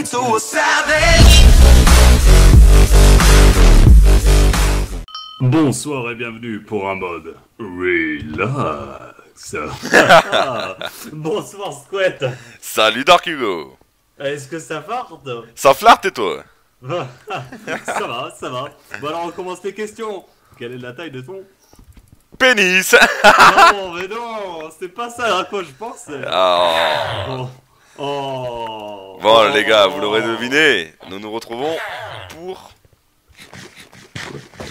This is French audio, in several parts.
me to a savage. Bonsoir et bienvenue pour un mode relax. Bonsoir Squat. Salut Dark Hugo. Est-ce que ça farte? Ça flirte et toi? Ça va, ça va. Bon alors on commence les questions. Quelle est la taille de ton Pénis. Non mais non, c'est pas ça à quoi je pensais. Oh. Oh. Bon les gars, vous l'aurez deviné, nous nous retrouvons pour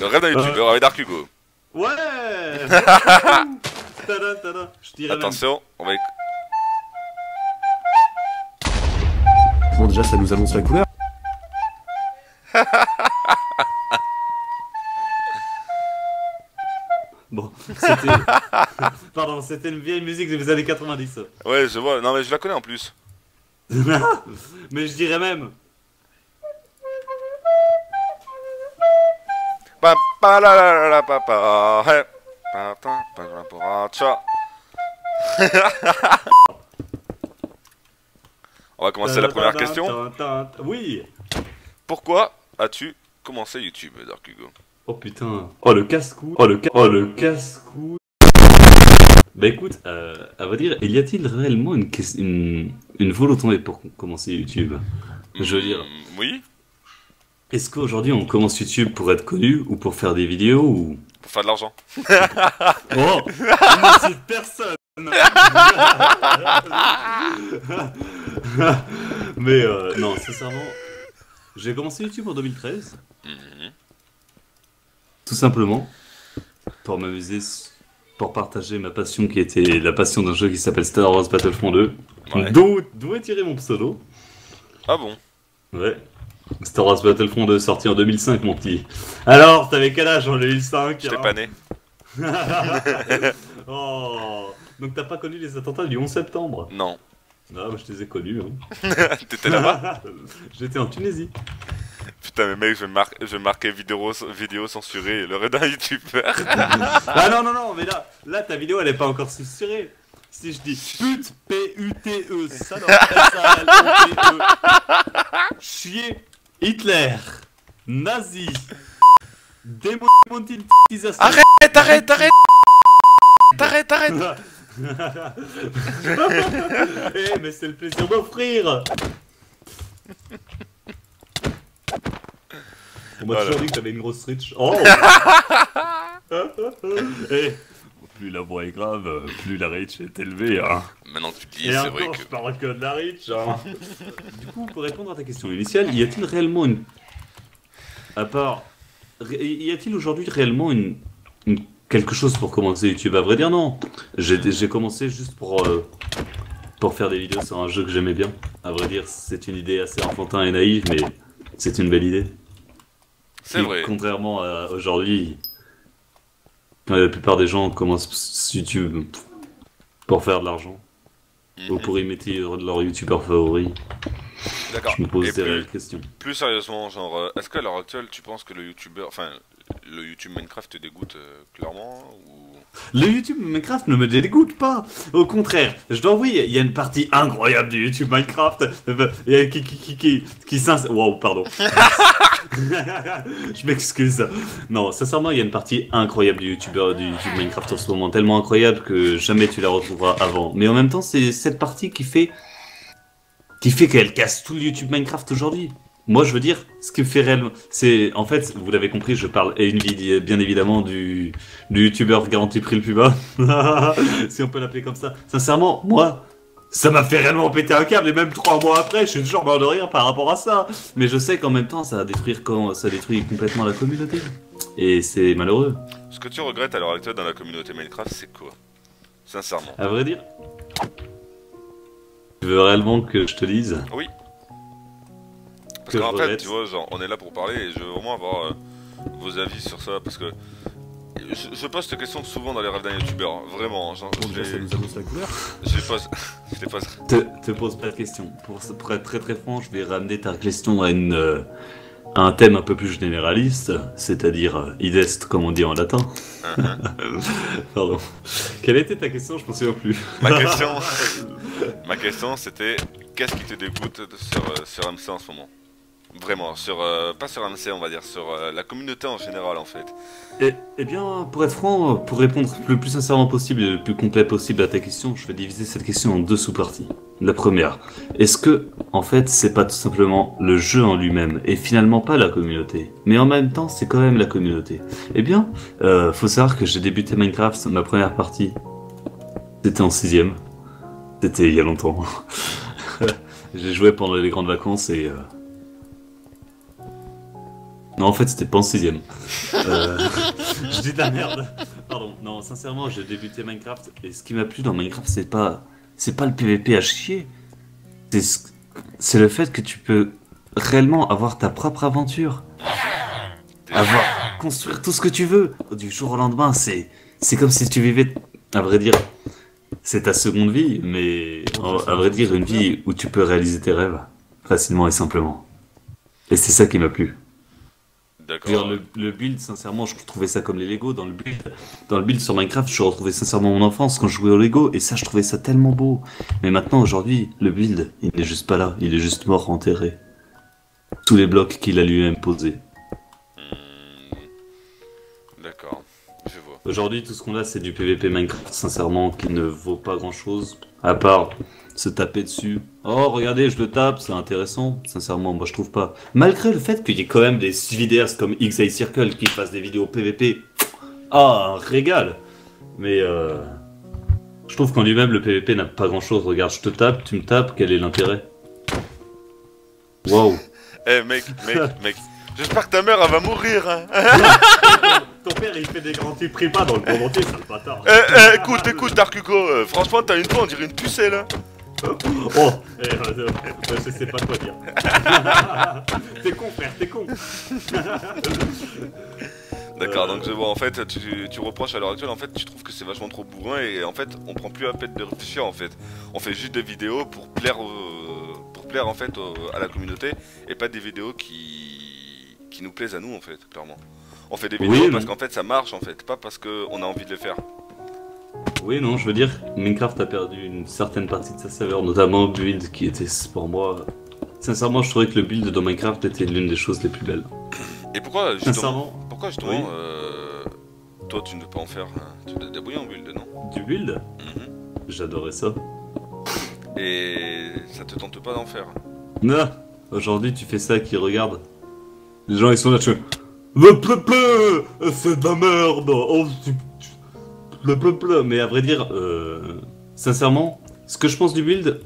le rêve d'un youtubeur avec Dark Hugo. Ouais. Tada, tada. Je dirais Attention, on va Bon, déjà, ça nous annonce la couleur. Bon, c'était... Pardon, c'était une vieille musique des années 90. Ouais, je vois, non mais je la connais en plus. Mais je dirais même... Pa pa la la la pa pa hey. Pa pa pa pa pa cha. On va commencer la première question. Oui. Pourquoi as-tu commencé YouTube, Dark Hugo? Oh putain. Oh le casse-cou. Oh le casse-cou. Bah écoute, à vrai dire, y a-t-il réellement une volonté pour commencer YouTube? Je veux dire... Oui. Est-ce qu'aujourd'hui on commence YouTube pour être connu ou pour faire des vidéos ou... Pour faire de l'argent. Oh, on ne cite personne. Mais non, sincèrement, j'ai commencé YouTube en 2013. Tout simplement pour m'amuser, pour partager ma passion qui était la passion d'un jeu qui s'appelle Star Wars Battlefront 2. Ouais. D'où est tiré mon pseudo. Ah bon? Ouais. Star Wars Battlefront 2 sorti en 2005 mon petit. Alors, t'avais quel âge en 2005? J'étais pas né. Oh. Donc t'as pas connu les attentats du 11 septembre? Non. Ah, moi je les ai connus. Hein. T'étais là-bas? J'étais en Tunisie. Putain mais mec, je vais marquer vidéo censurée, le rêve d'un youtubeur. Ah non, mais là ta vidéo elle est pas encore censurée. Si je dis pute, P-U-T-E, ça non, S-A-L-O-P-E, chier, Hitler, nazi, démonétisation. Arrête. Eh mais c'est le plaisir d'offrir. On m'a toujours dit que t'avais une grosse reach. Oh. Eh, plus la voix est grave, plus la reach est élevée. Hein. Maintenant que tu dis, Et c'est encore, vrai que... je parle que de la reach. Hein. Du coup, pour répondre à ta question initiale, y a-t-il réellement une... À part... Y a-t-il aujourd'hui réellement quelque chose pour commencer YouTube? À vrai dire, non. J'ai commencé juste pour faire des vidéos sur un jeu que j'aimais bien. À vrai dire, c'est une idée assez enfantin et naïve, mais c'est une belle idée. C'est vrai. Contrairement à aujourd'hui, quand la plupart des gens commencent YouTube pour faire de l'argent, ou pour imiter leur youtubeur favori, D'accord. je me pose Et des réelles questions. plus sérieusement, genre, est-ce qu'à l'heure actuelle, tu penses que le youtubeur, enfin, le YouTube Minecraft te dégoûte clairement ou... Le YouTube Minecraft ne me dégoûte pas. Au contraire, je dois avouer, il y a une partie incroyable du YouTube Minecraft qui s'insère... Wow, pardon. Je m'excuse. Non, sincèrement, il y a une partie incroyable du YouTube Minecraft en ce moment, tellement incroyable que jamais tu la retrouveras avant. Mais en même temps, c'est cette partie qui fait qu'elle casse tout le YouTube Minecraft aujourd'hui. Moi, je veux dire, ce qui me fait réellement... C'est, en fait, vous l'avez compris, je parle bien évidemment du youtubeur garanti prix le plus bas. Si on peut l'appeler comme ça. Sincèrement, moi, ça m'a fait réellement péter un câble. Et même 3 mois après, je suis toujours mort de rire par rapport à ça. Mais je sais qu'en même temps, ça détruit complètement la communauté. Et c'est malheureux. Ce que tu regrettes à l'heure actuelle dans la communauté Minecraft, c'est quoi? Sincèrement. À vrai dire... Tu veux réellement que je te dise? Oui. Parce qu'en fait, tu vois, genre, on est là pour parler et je veux vraiment avoir vos avis sur ça parce que je pose cette question souvent dans les rêves d'un youtubeur, vraiment. Genre, Bon, déjà, ça nous annonce la couleur. je les pose. Te pose pas de questions. Pour être très très franc, je vais ramener ta question à un thème un peu plus généraliste, c'est-à-dire idest comme on dit en latin. Pardon. Quelle était ta question? Je m'en souviens plus. Ma question c'était qu'est-ce qui te dégoûte sur MC en ce moment? Vraiment, pas sur MC, on va dire, sur la communauté en général, en fait. Eh bien, pour être franc, pour répondre le plus sincèrement possible et le plus complet possible à ta question, je vais diviser cette question en deux sous-parties. La première, est-ce que, en fait, c'est pas tout simplement le jeu en lui-même, et finalement pas la communauté, mais en même temps, c'est quand même la communauté? Eh bien, faut savoir que j'ai débuté Minecraft, ma première partie, c'était en 6ème. C'était il y a longtemps. J'ai joué pendant les grandes vacances et... Non, en fait, c'était pas en 6ème. Je dis de la merde. Pardon. Non, sincèrement, j'ai débuté Minecraft et ce qui m'a plu dans Minecraft, c'est pas le PVP à chier. C'est le fait que tu peux réellement avoir ta propre aventure. Construire tout ce que tu veux. Du jour au lendemain, c'est comme si tu vivais, à vrai dire, c'est ta seconde vie, mais à vrai dire, une vie où tu peux réaliser tes rêves facilement et simplement. Et c'est ça qui m'a plu. D'accord. Le build, sincèrement, je trouvais ça comme les Lego. Dans le build sur Minecraft, je retrouvais sincèrement mon enfance quand je jouais au Lego, et ça, je trouvais ça tellement beau. Mais maintenant, aujourd'hui, le build, il n'est juste pas là, il est juste mort, enterré. Tous les blocs qu'il a lui-même posés. D'accord, je vois. Aujourd'hui, tout ce qu'on a, c'est du PVP Minecraft, sincèrement, qui ne vaut pas grand-chose, à part se taper dessus. Oh, regardez, je le tape, c'est intéressant. Sincèrement, moi, je trouve pas. Malgré le fait qu'il y ait quand même des vidéastes comme XI Circle qui fassent des vidéos PVP. Ah, un régal. Mais je trouve qu'en lui-même, le PVP n'a pas grand-chose. Regarde, je te tape, tu me tapes, quel est l'intérêt? Waouh. Eh mec, j'espère que ta mère, elle va mourir, hein. Ton père, il fait des grands types pas dans le monde entier, c'est le bâtard. Écoute, Dark Hugo, franchement, t'as une voix, on dirait une pucelle, hein. Oh, je sais pas quoi dire. T'es con, frère, t'es con. D'accord, donc je vois, en fait, tu reproches à l'heure actuelle, en fait, tu trouves que c'est vachement trop bourrin et en fait, on prend plus la peine de réfléchir, en fait. On fait juste des vidéos pour plaire, en fait, à la communauté et pas des vidéos qui nous plaisent à nous, en fait, clairement. On fait des vidéos parce qu'en fait, ça marche, en fait, pas parce qu'on a envie de les faire. Oui, non, je veux dire, Minecraft a perdu une certaine partie de sa saveur, notamment le build qui était, pour moi... Sincèrement, je trouvais que le build de Minecraft était l'une des choses les plus belles. Et pourquoi, justement, oui. Toi, tu ne veux pas en faire, hein, tu te débrouilles en build, non? Du build? J'adorais ça. Et ça te tente pas d'en faire? Non, aujourd'hui, tu fais ça, qui regarde. Les gens, ils sont là, tu fais... C'est de la merde. Oh, mais à vrai dire, sincèrement, ce que je pense du build,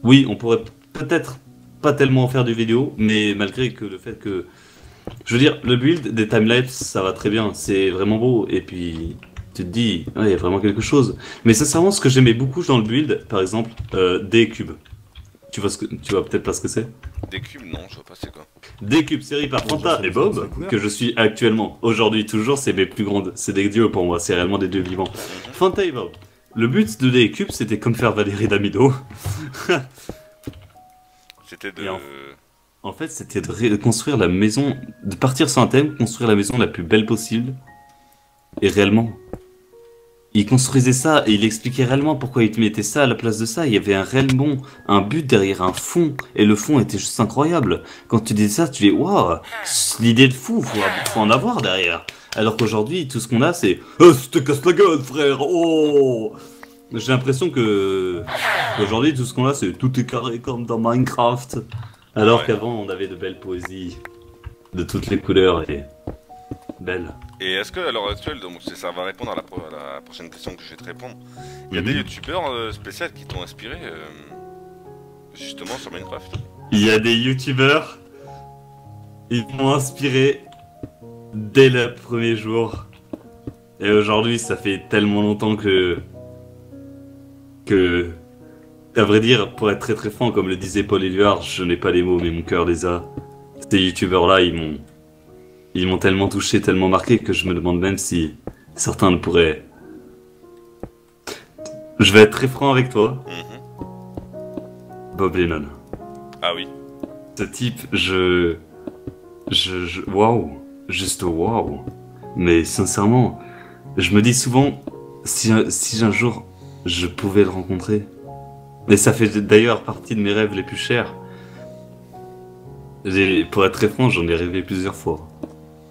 oui, on pourrait peut-être pas tellement en faire du vidéo, mais malgré que le fait que, je veux dire, le build des timelapse, ça va très bien, c'est vraiment beau, et puis tu te dis, il y a vraiment quelque chose. Mais sincèrement, ce que j'aimais beaucoup dans le build, par exemple, des cubes. Tu vois peut-être pas ce que c'est? Des cubes, non, je vois pas c'est quoi. Des cubes série par Fanta et Bob, que je suis actuellement, aujourd'hui toujours, c'est mes plus grandes, c'est des dieux pour moi, c'est réellement des dieux vivants. Fanta et Bob. Le but de des cubes, c'était comme faire Valérie Damido. C'était de... En fait, c'était de construire la maison, de partir sur un thème, construire la maison la plus belle possible. Et réellement, il construisait ça et il expliquait réellement pourquoi il mettait ça à la place de ça. Il y avait un but derrière un fond. Et le fond était juste incroyable. Quand tu dis ça, tu dis waouh, l'idée de fou, faut en avoir derrière. Alors qu'aujourd'hui, tout ce qu'on a, c'est je te casse la gueule, frère. Oh, j'ai l'impression que aujourd'hui, tout ce qu'on a, c'est tout est carré comme dans Minecraft. Alors qu'avant, on avait de belles poésies de toutes les couleurs et belles. Et est-ce que à l'heure actuelle, donc ça va répondre à la prochaine question que je vais te répondre, il y a des youtubeurs spéciaux qui t'ont inspiré justement sur Minecraft? Il y a des youtubeurs, ils m'ont inspiré dès le premier jour. Et aujourd'hui, ça fait tellement longtemps que à vrai dire, pour être très très franc, comme le disait Paul Éluard, je n'ai pas les mots, mais mon cœur les a. Ces youtubeurs-là, ils m'ont tellement touché, tellement marqué, que je me demande même si certains ne pourraient... Je vais être très franc avec toi. Bob Lennon. Ah oui. Ce type, waouh. Juste waouh. Mais sincèrement, je me dis souvent, si un jour je pouvais le rencontrer, Et ça fait d'ailleurs partie de mes rêves les plus chers. Pour être très franc, j'en ai rêvé plusieurs fois.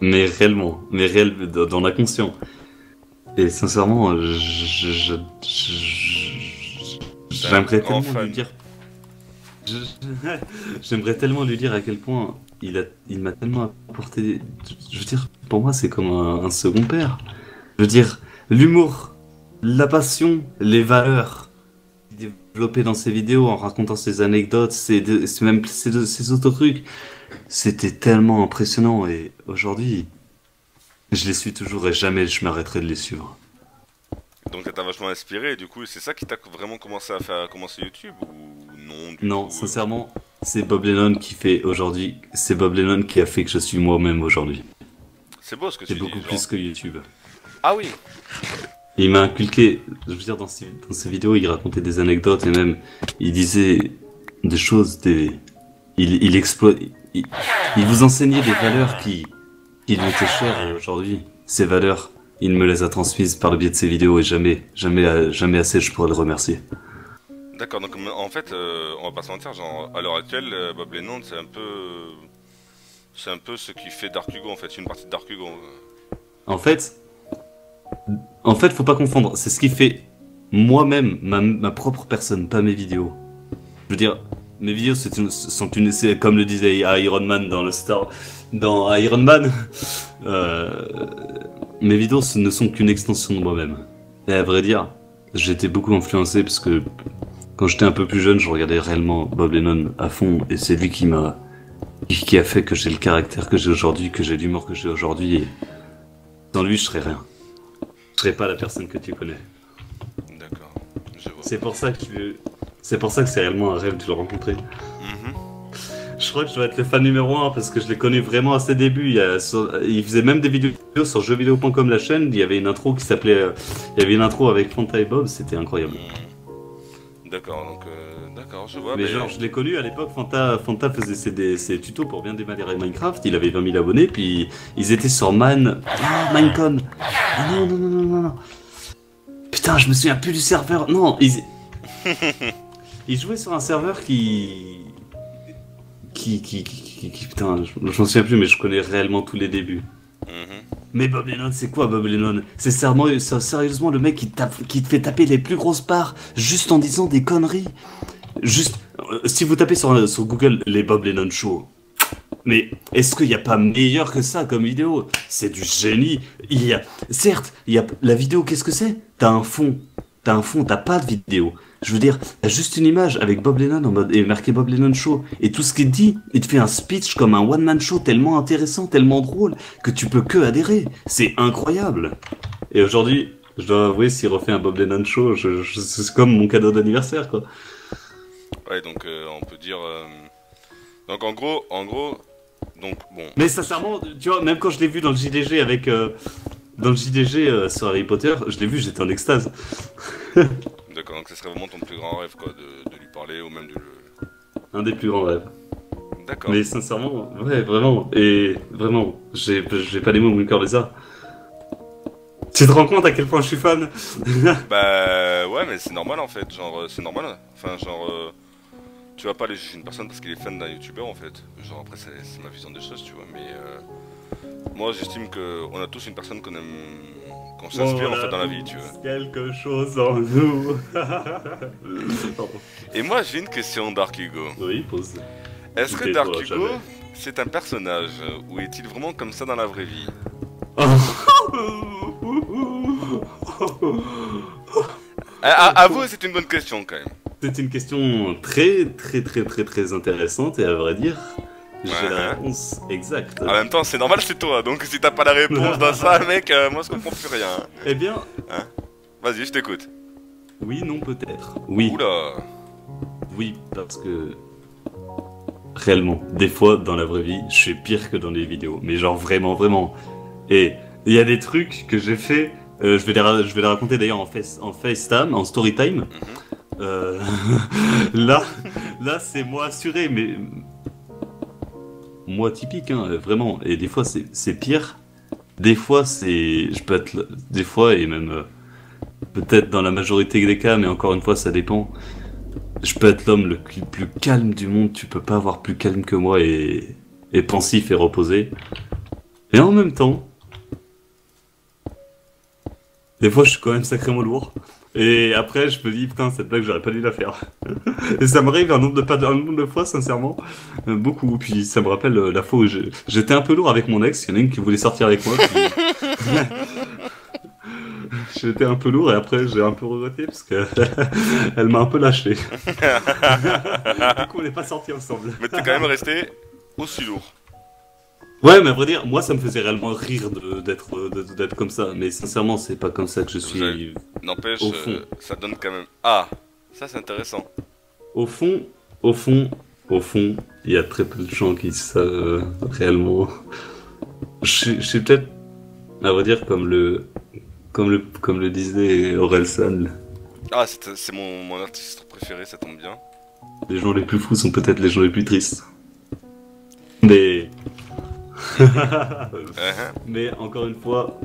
Mais réellement, mais réel, dans l'inconscient. Et sincèrement, j'aimerais tellement lui dire... J'aimerais tellement lui dire à quel point il m'a tellement apporté... Je veux dire, pour moi, c'est comme un second père. Je veux dire, l'humour, la passion, les valeurs développées dans ses vidéos en racontant ses anecdotes, même ses autres trucs. C'était tellement impressionnant et aujourd'hui, je les suis toujours et jamais je m'arrêterai de les suivre. Donc ça t'a vachement inspiré, et du coup, c'est ça qui t'a vraiment commencé à faire commencer YouTube ou non Non, coup, sincèrement, c'est Bob Lennon qui fait aujourd'hui, c'est Bob Lennon qui a fait que je suis moi-même aujourd'hui. C'est beau ce que tu C'est dis. beaucoup genre. plus que YouTube. Ah oui. Il m'a inculqué, je veux dire, dans ses vidéos, il racontait des anecdotes et même, il disait des choses, il vous enseignait des valeurs qui lui étaient chères et aujourd'hui, ces valeurs, il me les a transmises par le biais de ses vidéos et jamais assez je pourrais le remercier. D'accord, donc en fait, on va pas se mentir, genre à l'heure actuelle, Bob Lennon, c'est un peu ce qui fait Dark Hugo en fait, une partie de Dark Hugo. En fait, faut pas confondre. C'est ce qui fait moi-même, ma propre personne, pas mes vidéos. Je veux dire, mes vidéos c'est comme le disait Iron Man dans Iron Man. Mes vidéos ne sont qu'une extension de moi-même. Et à vrai dire, j'ai été beaucoup influencé parce que quand j'étais un peu plus jeune, je regardais réellement Bob Lennon à fond et c'est lui qui a fait que j'ai le caractère que j'ai aujourd'hui, que j'ai l'humour que j'ai aujourd'hui. Et sans lui, je serais rien. Je serais pas la personne que tu connais. D'accord, je vois. C'est pour ça que c'est réellement un rêve de le rencontrer. Je crois que je dois être le fan numéro 1 parce que je l'ai connu vraiment à ses débuts. Il faisait même des vidéos sur jeuxvideo.com, la chaîne. Il y avait une intro qui s'appelait. Il y avait une intro avec Fanta et Bob, c'était incroyable. D'accord, donc d'accord, je vois. Mais genre, je l'ai connu à l'époque. Fanta faisait ses tutos pour bien démarrer Minecraft. Il avait 20 000 abonnés, puis ils étaient sur Minecon. Ah non, non, non, non, non, non. Putain, je me souviens plus du serveur. Non, ils jouaient sur un serveur qui putain, je m'en souviens plus, mais je connais réellement tous les débuts. Mais Bob Lennon, c'est quoi Bob Lennon? C'est sérieusement le mec qui te fait taper les plus grosses parts juste en disant des conneries. Juste, si vous tapez sur Google les Bob Lennon Show, mais est-ce qu'il n'y a pas meilleur que ça comme vidéo? C'est du génie. Certes, la vidéo, qu'est-ce que c'est? T'as un fond, t'as pas de vidéo. Je veux dire, t'as juste une image avec Bob Lennon en mode et marqué Bob Lennon Show. Et tout ce qu'il dit, il te fait un speech comme un one-man show tellement intéressant, tellement drôle, que tu peux que adhérer. C'est incroyable. Et aujourd'hui, je dois avouer, s'il refait un Bob Lennon Show, c'est comme mon cadeau d'anniversaire, quoi. Ouais, donc on peut dire... Donc en gros, donc bon... Mais sincèrement, tu vois, même quand je l'ai vu dans le JDG avec... Dans le JDG sur Harry Potter, je l'ai vu, j'étais en extase. D'accord, donc ce serait vraiment ton plus grand rêve, quoi, de lui parler ou même de le... Un des plus grands rêves. D'accord. Mais sincèrement, ouais, vraiment, et vraiment, j'ai pas les mots, mon cœur les a. Tu te rends compte à quel point je suis fan? Bah ouais, mais c'est normal en fait, genre c'est normal. Enfin genre tu vas pas aller juger une personne parce qu'il est fan d'un youtubeur en fait. Genre après c'est ma vision des choses, tu vois, mais moi j'estime que on a tous une personne qu'on aime, qu'on s'inspire en fait dans la vie, tu vois. Quelque chose en nous. Et moi j'ai une question, Dark Hugo. Oui, pose. Est-ce que Tais-toi, Dark Hugo jamais. c'est un personnage ou est-il vraiment comme ça dans la vraie vie? À vous, c'est une bonne question quand même. C'est une question très intéressante et à vrai dire, j'ai la réponse exacte. En même temps, c'est normal, c'est toi, donc si t'as pas la réponse dans ça, mec, moi je comprends plus rien. Eh bien, Vas-y, je t'écoute. oui, non, peut-être. Oui, Oula. oui, parce que réellement, des fois dans la vraie vie, je suis pire que dans les vidéos, mais genre vraiment. Et il y a des trucs que j'ai fait. Je vais les raconter d'ailleurs en FaceTime, en Storytime. Là c'est moi assuré, mais moi typique, hein, vraiment. Et des fois c'est pire. Des fois je peux être, des fois et même peut-être dans la majorité des cas, mais encore une fois ça dépend. Je peux être l'homme le plus calme du monde, tu peux pas avoir plus calme que moi et pensif et reposé. Et en même temps, des fois je suis quand même sacrément lourd. Et après je me dis putain cette blague j'aurais pas dû la faire. Et ça m'arrive un nombre de fois sincèrement, beaucoup. Puis ça me rappelle la fois où j'étais un peu lourd avec mon ex, il y en a une qui voulait sortir avec moi. Puis... J'étais un peu lourd et après j'ai un peu regretté parce que elle m'a un peu lâché. Du coup on n'est pas sortis ensemble. Mais t'es quand même resté aussi lourd. Ouais, mais à vrai dire, moi ça me faisait réellement rire d'être comme ça. Mais sincèrement, c'est pas comme ça que je suis. N'empêche, Au fond. ça donne quand même. Ah, ça c'est intéressant. Au fond, il y a très peu de gens qui savent réellement. Je suis peut-être, à vrai dire, comme le disait Orelsan, Ah, c'est mon artiste préféré, ça tombe bien. les gens les plus fous sont peut-être les gens les plus tristes. Mais. Mais encore une fois,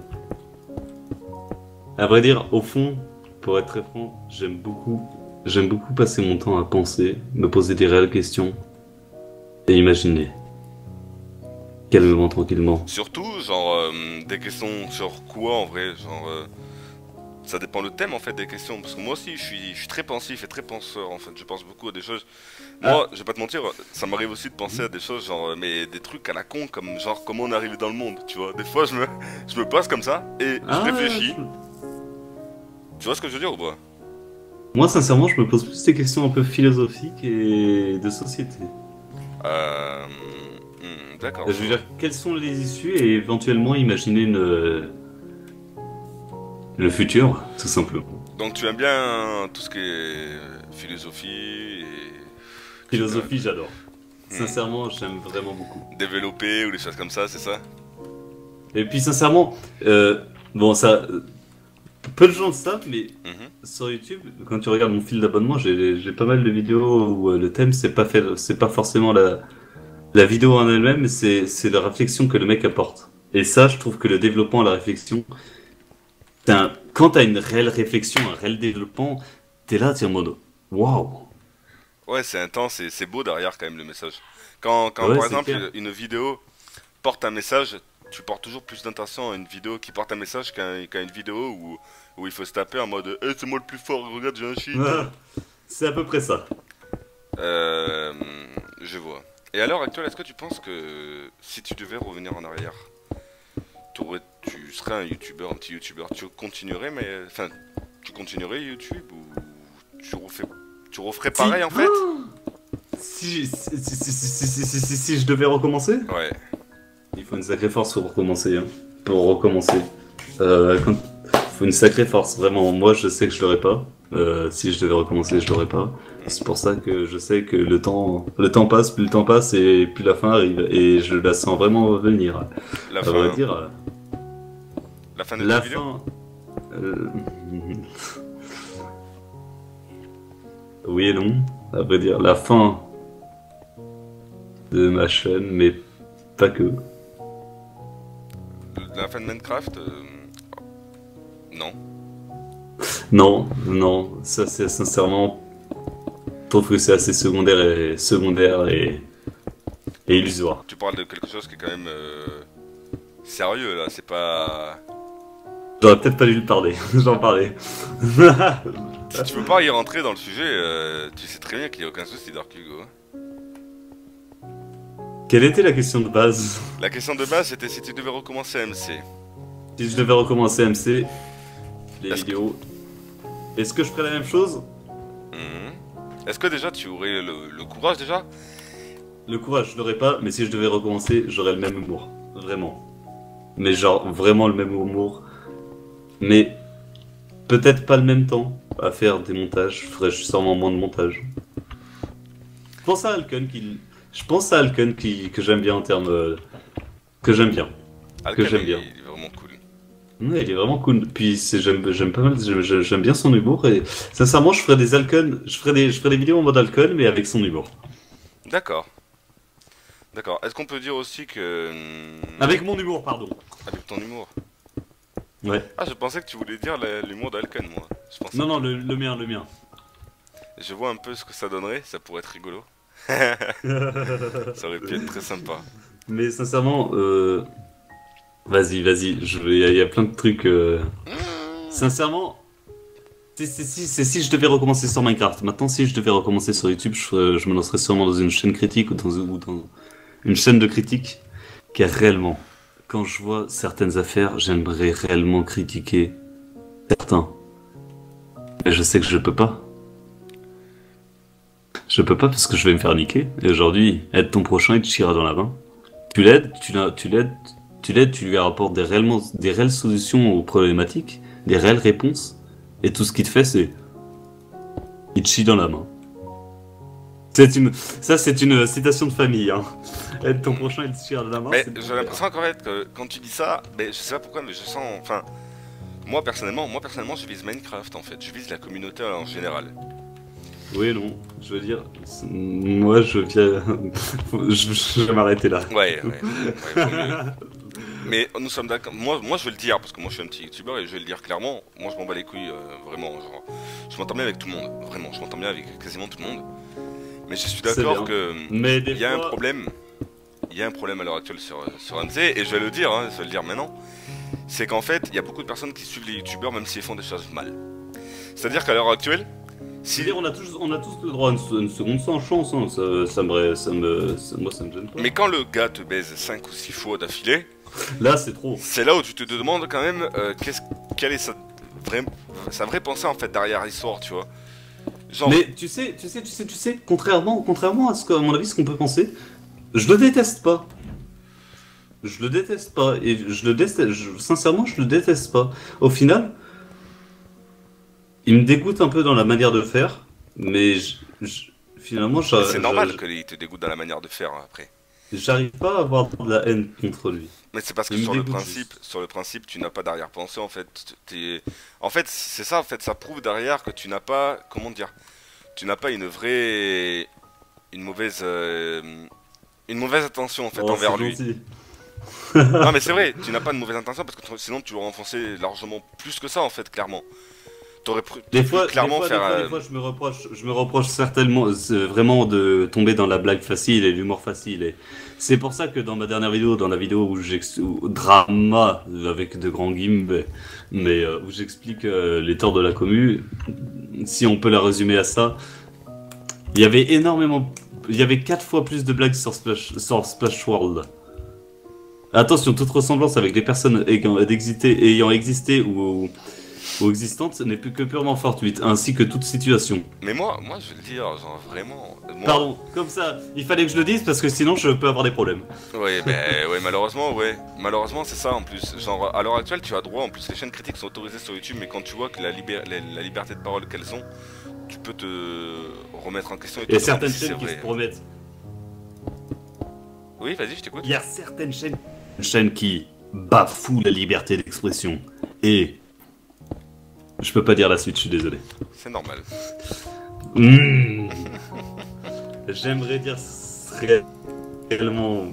à vrai dire, au fond, pour être très franc, j'aime beaucoup passer mon temps à penser, me poser des réelles questions et imaginer. Calmement, tranquillement. Surtout, genre, des questions sur quoi en vrai, genre. Ça dépend le thème en fait des questions. Parce que moi aussi, je suis très pensif et très penseur en fait. Je pense beaucoup à des choses. Moi, je vais pas te mentir, ça m'arrive aussi de penser à des choses, genre, mais des trucs à la con, comme genre comment on est arrivé dans le monde, tu vois. Des fois, je me pose comme ça et je réfléchis. Tu vois ce que je veux dire ou pas? Moi, sincèrement, je me pose plus des questions un peu philosophiques et de société. D'accord. Je veux dire, quelles sont les issues et éventuellement imaginer le futur, tout simplement. Donc tu aimes bien tout ce qui est philosophie et... Philosophie, j'adore. Sincèrement, j'aime vraiment beaucoup. Développer ou des choses comme ça, c'est ça? Et puis, sincèrement, bon, ça... peu de gens le savent, mais sur YouTube, quand tu regardes mon fil d'abonnement, j'ai pas mal de vidéos où le thème, c'est pas forcément la vidéo en elle-même, mais c'est la réflexion que le mec apporte. Et ça, je trouve que le développement à la réflexion... Quand t'as une réelle réflexion, un réel développement, t'es là, t'es en mode waouh. Ouais, c'est intense et c'est beau derrière quand même le message. Quand Ouais, par c'est exemple clair. une vidéo porte un message, tu portes toujours plus d'intention à une vidéo qui porte un message qu'à une vidéo où il faut se taper en mode c'est moi le plus fort, regarde j'ai un shit. C'est à peu près ça. Je vois. Et à l'heure actuelle, est-ce que tu penses que si tu devais revenir en arrière, tu serais un youtubeur, un petit youtubeur, tu continuerais, mais enfin, tu continuerais YouTube ou tu referais pareil en fait? Si je devais recommencer, Ouais. il faut une sacrée force pour recommencer. Hein. Pour recommencer. Faut une sacrée force, vraiment. Moi, je sais que je l'aurais pas. Si je devais recommencer, je l'aurais pas. C'est pour ça que je sais que le temps passe, plus le temps passe et plus la fin arrive. Et je la sens vraiment venir. La À fin, vrai dire, la fin de la ta vidéo? fin. Oui et non. À vrai dire, la fin de ma chaîne, mais pas que. La fin de Minecraft? Non. Non, ça c'est sincèrement. Je trouve que c'est assez secondaire et illusoire. Tu parles de quelque chose qui est quand même sérieux là, c'est pas... J'aurais peut-être pas dû le parler, j'en parlais. Si tu veux pas y rentrer dans le sujet, tu sais très bien qu'il n'y a aucun souci Dark Hugo. Quelle était la question de base? La question de base c'était si tu devais recommencer MC. Si je devais recommencer MC, les Est-ce que- vidéos, est-ce que je ferais la même chose? Est-ce que déjà tu aurais le courage déjà? Le courage, je l'aurais pas, mais si je devais recommencer, j'aurais le même humour. Vraiment. Mais genre, vraiment le même humour. Mais peut-être pas le même temps à faire des montages. Je ferais sûrement moins de montage. Je pense à Alcon que j'aime bien en termes... que j'aime bien. Alkan, j'aime bien. il est vraiment cool. Ouais, il est vraiment cool. Puis j'aime pas mal, j'aime bien son humour et sincèrement, je ferais des Alcon, je ferais des vidéos en mode Alcon mais avec son humour. D'accord. D'accord. Est-ce qu'on peut dire aussi que... Avec mon humour, pardon. Avec ton humour. Ouais. Ah, je pensais que tu voulais dire l'humour d'Alkan, moi. Je pensais Non, le mien. Je vois un peu ce que ça donnerait, ça pourrait être rigolo. Ça aurait pu être très sympa. Mais sincèrement, vas-y, vas-y, il y a plein de trucs. Sincèrement, si je devais recommencer sur Minecraft, maintenant si je devais recommencer sur YouTube, je me lancerais sûrement dans une chaîne critique ou dans une chaîne de critique car réellement, quand je vois certaines affaires, j'aimerais réellement critiquer certains. Mais je sais que je peux pas. Je peux pas parce que je vais me faire niquer. Et aujourd'hui, aide ton prochain, il te chira dans la main. Tu l'aides, tu lui apportes des réelles solutions aux problématiques, des réelles réponses. Et tout ce qu'il te fait, c'est... Il te chie dans la main. Ça, c'est une citation de famille. Hein. Aide ton prochain, il te chie dans la main. Mais j'ai l'impression qu'en fait, que quand tu dis ça, mais je sais pas pourquoi, mais je sens... Enfin, moi personnellement, je vise Minecraft en fait. Je vise la communauté en général. Oui, non, je veux dire, moi je viens. je vais m'arrêter là. Ouais, faut mieux. Mais nous sommes d'accord. Moi, je vais le dire parce que moi je suis un petit youtubeur et je vais le dire clairement. Moi, je m'en bats les couilles vraiment. Genre, je m'entends bien avec tout le monde. Vraiment, je m'entends bien avec quasiment tout le monde. Mais je suis d'accord que il y a un problème. Il y a un problème à l'heure actuelle sur MC et je vais le dire. Je vais le dire maintenant. C'est qu'en fait, il y a beaucoup de personnes qui suivent les youtubeurs même s'ils font des choses mal. C'est-à-dire qu'à l'heure actuelle. On a tous le droit à une seconde sans chance, hein. Moi ça me gêne pas. Mais quand le gars te baise 5 ou 6 fois d'affilée, là c'est trop. C'est là où tu te demandes quand même quelle est sa vraie pensée en fait derrière l'histoire, tu vois. Genre... Mais tu sais, contrairement à ce qu'à mon avis ce qu'on peut penser, je le déteste pas. Je le déteste pas et sincèrement je le déteste pas. Au final. Il me dégoûte un peu dans la manière de faire, mais finalement, c'est normal qu'il te dégoûte dans la manière de faire après. J'arrive pas à avoir de la haine contre lui. Mais c'est parce que sur le principe, tu n'as pas d'arrière-pensée en fait. En fait, c'est ça en fait, ça prouve derrière que tu n'as pas, comment dire, tu n'as pas une mauvaise intention en fait envers lui. Non mais c'est vrai, tu n'as pas de mauvaise intention parce que sinon tu l'aurais enfoncé largement plus que ça en fait, clairement. Des fois, je me reproche certainement vraiment de tomber dans la blague facile et l'humour facile. Et c'est pour ça que dans ma dernière vidéo, dans la vidéo où drama avec de grands guillemets, mais où j'explique les torts de la commu, si on peut la résumer à ça, il y avait 4 fois plus de blagues sur Splash World. Attention, toute ressemblance avec les personnes ayant existé ou existante n'est plus que purement fortuite, ainsi que toute situation. Mais moi je vais le dire, genre vraiment... Pardon, comme ça, il fallait que je le dise parce que sinon je peux avoir des problèmes. Ouais, malheureusement c'est ça en plus. Genre, à l'heure actuelle, tu as droit, en plus les chaînes critiques sont autorisées sur YouTube, mais quand tu vois que la liberté de parole qu'elles ont, tu peux te remettre en question. Il y a certaines chaînes qui se promettent. Oui, vas-y, je t'écoute. Il y a certaines chaînes qui bafouent la liberté d'expression. Et... je peux pas dire la suite, je suis désolé. C'est normal. J'aimerais dire réellement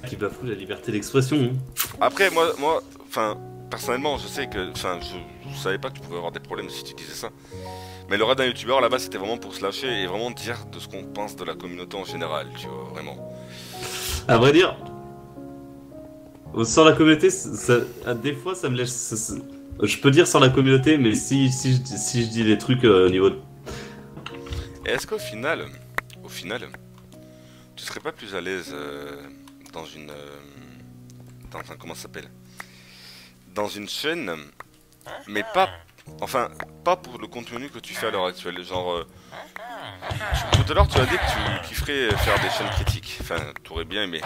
qui bafoue la liberté d'expression. Après, moi, enfin, personnellement, je sais que, enfin, je savais pas que tu pouvais avoir des problèmes si tu disais ça. Mais le rêve d'un youtubeur là-bas, c'était vraiment pour se lâcher et vraiment dire de ce qu'on pense de la communauté en général, tu vois, vraiment. À vrai dire, sur la communauté, des fois, ça me laisse. Je peux dire sur la communauté, mais si je dis des trucs au niveau de... Est-ce qu'au final, tu serais pas plus à l'aise dans comment ça s'appelle, dans une chaîne, mais pas, enfin, pas pour le contenu que tu fais à l'heure actuelle, genre, tout à l'heure tu as dit que tu kifferais faire des chaînes critiques, enfin, t'aurais bien aimé.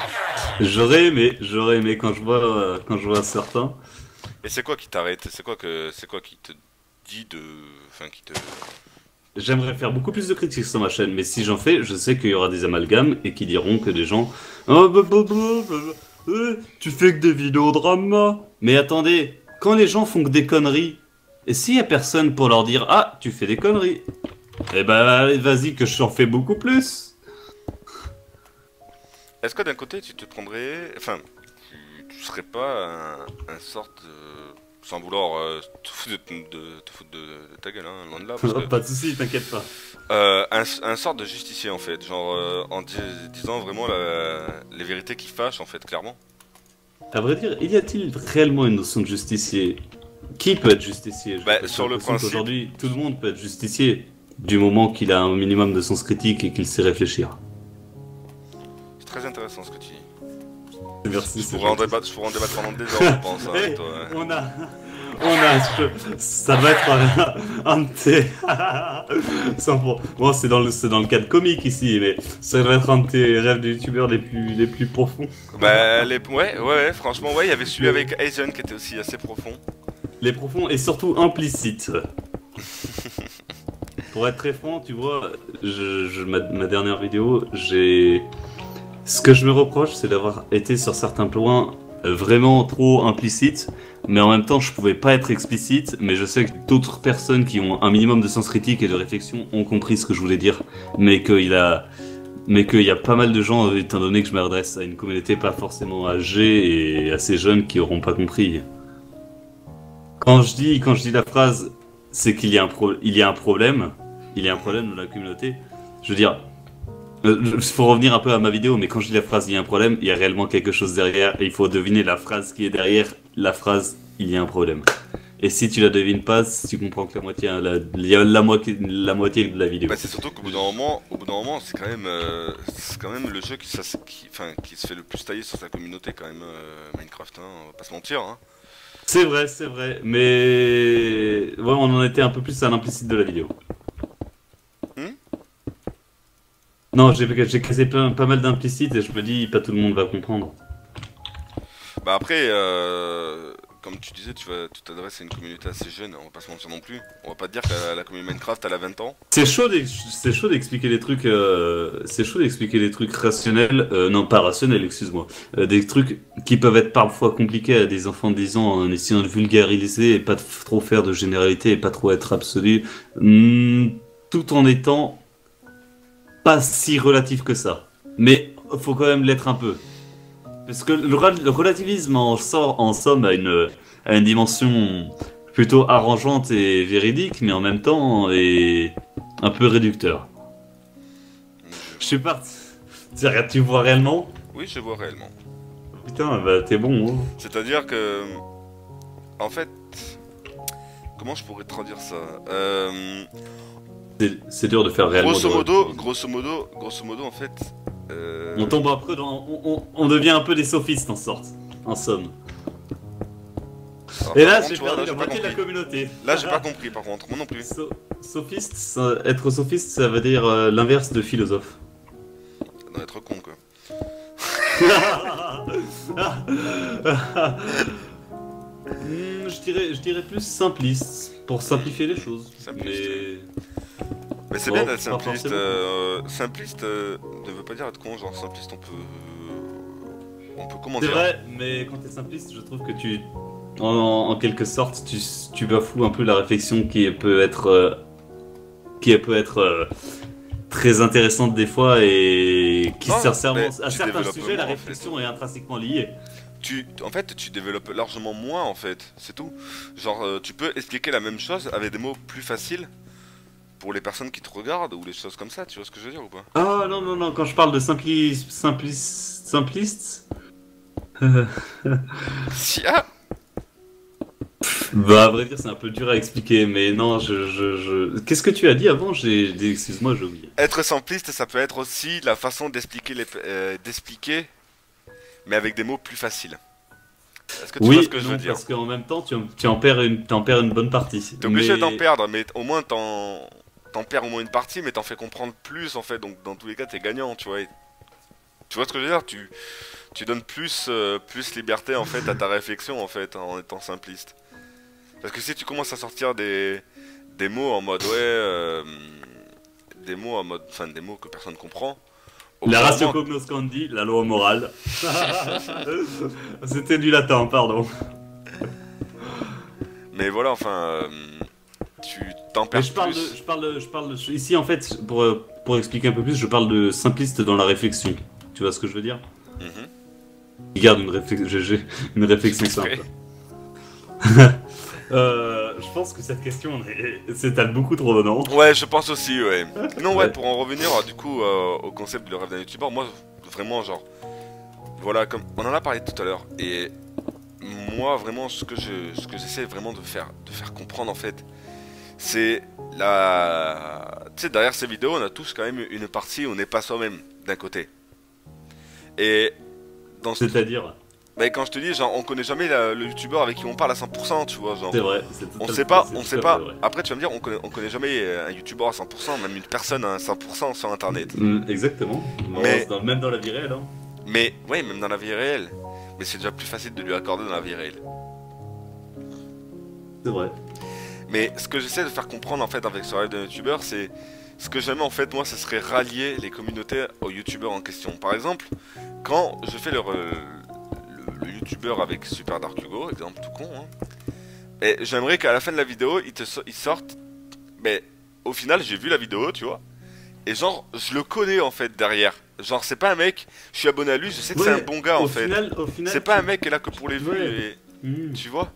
J'aurais aimé quand je vois certains. Et c'est quoi qui t'arrête? C'est quoi qui te dit de... Enfin, qui te... J'aimerais faire beaucoup plus de critiques sur ma chaîne, mais si j'en fais, je sais qu'il y aura des amalgames et qui diront que des gens... Oh, tu fais que des vidéos drama. Mais attendez, quand les gens font que des conneries, et s'il y a personne pour leur dire « Ah, tu fais des conneries », eh ben vas-y que j'en fais beaucoup plus. Est-ce que d'un côté tu te prendrais... Enfin... tu serais pas un sorte de... sans vouloir te foutre de ta gueule, hein, loin de là, parce que... Pas de soucis, t'inquiète pas. Un sort de justicier en fait, genre en disant vraiment les vérités qui fâchent en fait, clairement. À vrai dire, y a-t-il réellement une notion de justicier? Qui peut être justicier? Bah, sur le principe. Aujourd'hui, tout le monde peut être justicier, du moment qu'il a un minimum de sens critique et qu'il sait réfléchir. C'est très intéressant ce que tu dis. Merci. Je pourrais en débattre pendant des heures, je pense, avec toi. Ça va être un de tes... Bon, c'est dans le cadre comique ici, mais ça va être un de tes rêves de youtubeurs les plus profonds. Bah, ouais, franchement, ouais, il y avait celui avec Aizen qui était aussi assez profond. Les profonds et surtout implicites. Pour être très franc, tu vois, ma dernière vidéo, ce que je me reproche, c'est d'avoir été sur certains points vraiment trop implicites, mais en même temps, je pouvais pas être explicite, mais je sais que d'autres personnes qui ont un minimum de sens critique et de réflexion ont compris ce que je voulais dire, mais qu'il y a pas mal de gens, étant donné que je m'adresse à une communauté pas forcément âgée et assez jeune, qui auront pas compris. Quand je dis la phrase, c'est qu'il y a un problème, il y a un problème dans la communauté, je veux dire, il faut revenir un peu à ma vidéo, mais quand je dis la phrase il y a un problème, il y a réellement quelque chose derrière, et il faut deviner la phrase qui est derrière la phrase il y a un problème. Et si tu la devines pas, tu comprends que il y a la moitié de la vidéo. Bah, c'est surtout qu'au bout d'un moment, c'est quand même le jeu qui se fait le plus tailler sur sa communauté quand même, Minecraft, hein, on va pas se mentir. Hein. C'est vrai, mais ouais, on en était un peu plus à l'implicite de la vidéo. Non, j'ai cassé pas mal d'implicites et je me dis, pas tout le monde va comprendre. Bah après, comme tu disais, tu t'adresses à une communauté assez jeune, on va pas se mentir non plus. On va pas te dire que la communauté Minecraft, elle a 20 ans. C'est chaud d'expliquer les trucs, rationnels, non pas rationnels, excuse-moi. Des trucs qui peuvent être parfois compliqués à des enfants de 10 ans en essayant de vulgariser et pas trop faire de généralité et pas trop être absolu, tout en étant pas si relatif que ça. Mais faut quand même l'être un peu. Parce que le relativisme en somme à une dimension plutôt arrangeante et véridique, mais en même temps est un peu réducteur. Je suis parti. Tu vois réellement? Oui, je vois réellement. Putain, bah t'es bon. Hein. C'est-à-dire que... En fait... Comment je pourrais traduire ça C'est dur de faire réellement. Grosso modo, en fait... On tombe après on devient un peu des sophistes en somme. Alors, et là, contre, j'ai perdu la moitié de la communauté. Là, j'ai pas compris, par contre, moi non plus. Sophiste, être sophiste, ça veut dire l'inverse de philosophe. Ça doit être con, quoi. Je dirais plus simpliste, pour simplifier les choses. Simpliste. Mais c'est bien d'être simpliste. Simpliste ne veut pas dire être con, genre simpliste on peut comment dire. C'est vrai, mais quand t'es simpliste, je trouve que en quelque sorte, tu bafoues un peu la réflexion qui peut être très intéressante des fois et qui à certains sujets, la réflexion est intrinsèquement liée. En fait, tu développes largement moins en fait, c'est tout. Genre, tu peux expliquer la même chose avec des mots plus faciles pour les personnes qui te regardent ou les choses comme ça, tu vois ce que je veux dire ou pas? Ah non, quand je parle de simpliste. Bah, à vrai dire, c'est un peu dur à expliquer, mais non, Qu'est-ce que tu as dit avant? Excuse-moi, j'ai oublié. Être simpliste, ça peut être aussi la façon d'expliquer, mais avec des mots plus faciles. Est-ce que tu vois ce que je veux dire? Parce qu'en même temps, tu en perds une bonne partie. T'es obligé d'en perdre, mais au moins t'en perds au moins une partie, mais t'en fais comprendre plus en fait, donc dans tous les cas t'es gagnant, tu vois. Tu vois ce que je veux dire? Tu donnes plus liberté en fait à ta réflexion en fait, en étant simpliste. Parce que si tu commences à sortir des mots en mode des mots que personne comprend. La ratio cognoscendi, la loi morale. C'était du latin, pardon. Mais voilà, enfin, tu t'en perds plus. Je parle de... Ici, en fait, pour expliquer un peu plus, je parle de simpliste dans la réflexion. Tu vois ce que je veux dire? Il garde une réflexion simple. Je pense que cette question s'étale beaucoup trop, non? Ouais, je pense aussi, ouais. Non, ouais, Ouais. pour en revenir du coup au concept de rêve d'un youtubeur, moi vraiment genre, voilà, comme on en a parlé tout à l'heure, et moi vraiment ce que j'essaie vraiment de faire comprendre en fait, c'est la, tu sais, derrière ces vidéos, on a tous quand même une partie où on n'est pas soi-même d'un côté. Et dans ce, C'est-à-dire, bah, quand je te dis genre, on connaît jamais le youtubeur avec qui on parle à 100%, tu vois, genre. c'est vrai, c'est On tout à sait fait- pas, c'est on tout sait à pas. fait vrai. Après, tu vas me dire, on connaît jamais un youtubeur à 100%, même une personne à 100% sur internet. Exactement. Mais- Même dans la vie réelle, hein. Mais, ouais, même dans la vie réelle. Mais c'est déjà plus facile de lui accorder dans la vie réelle. C'est vrai. Mais ce que j'essaie de faire comprendre en fait avec ce rêve d'un youtubeur, c'est. Ce que j'aimais en fait, moi, ce serait rallier les communautés aux youtubeurs en question. Par exemple, quand je fais le youtubeur avec Super Dark Hugo, exemple tout con, hein, et j'aimerais qu'à la fin de la vidéo, il sorte. Mais au final, j'ai vu la vidéo, tu vois. Et genre, je le connais en fait derrière. Genre, c'est pas un mec, je suis abonné à lui, je sais que c'est Ouais, un bon gars en fait. Au final, C'est pas un mec qui est là que pour les vues, Ouais. et... tu vois.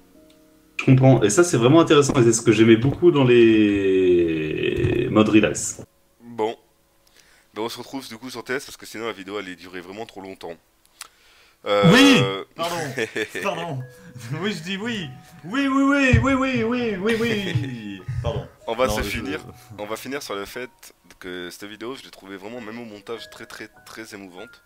Je comprends. Et ça, c'est vraiment intéressant. Et c'est ce que j'aimais beaucoup dans les modes relax. Bon. Ben, on se retrouve du coup sur TS parce que sinon la vidéo allait durer vraiment trop longtemps. Oui. Pardon. Pardon. Oui, je dis oui. Oui, oui, oui, oui, oui, oui, oui, oui. Pardon. On va Non, se je- finir. On va finir sur le fait que cette vidéo, je l'ai trouvée vraiment, même au montage, très très très émouvante.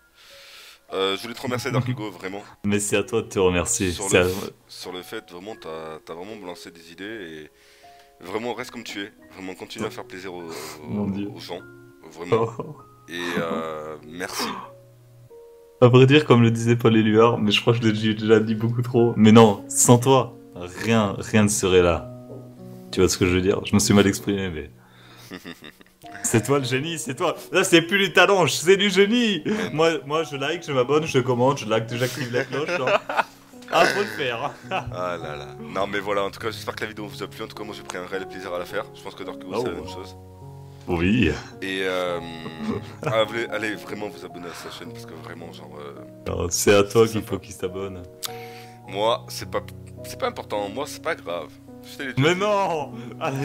Je voulais te remercier Dark Hugo, vraiment. Mais c'est à toi de te remercier. Sur C'est le, à- sur le fait, vraiment, t'as vraiment lancé des idées et vraiment reste comme tu es. Vraiment, continue à faire plaisir Mon Dieu. aux gens. Vraiment. Oh. Et merci. À vrai dire, comme le disait Paul Éluard, mais je crois que je l'ai déjà dit beaucoup trop. Mais non, sans toi, rien ne serait là. Tu vois ce que je veux dire? Je me suis mal exprimé, mais. C'est toi le génie, c'est toi. Là, c'est plus du talent, c'est du génie. Moi, je like, je m'abonne, je commente, j'active la cloche. Hein. Ah, faut le faire. Ah là là. Non mais voilà, en tout cas, j'espère que la vidéo vous a plu. En tout cas, moi j'ai pris un réel plaisir à la faire. Je pense que Dark Hugo c'est la même chose. Oui. Et allez vraiment vous abonner à sa chaîne parce que vraiment, genre. Alors, c'est à toi C'est qu'il sympa. faut qu'il s'abonne. Moi, c'est pas important. Moi, c'est pas grave. Je t'ai déjà Mais dit. non,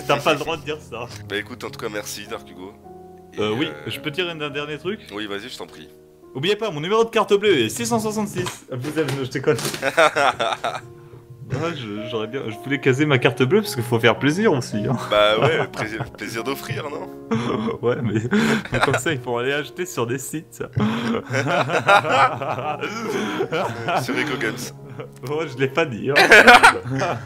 t'as pas le droit de dire ça. Bah écoute, en tout cas, merci Dark Hugo. Et, Oui, je peux dire un dernier truc? Oui, vas-y, je t'en prie. Oubliez pas, mon numéro de carte bleue est 666. Je déconne. Ouais, j'aurais bien. Je voulais caser ma carte bleue parce qu'il faut faire plaisir aussi. Hein. Bah ouais, plaisir d'offrir, non? Ouais, mais comme ça, il faut aller acheter sur des sites. Sur Eco Games. Moi, je l'ai pas dit. Hein.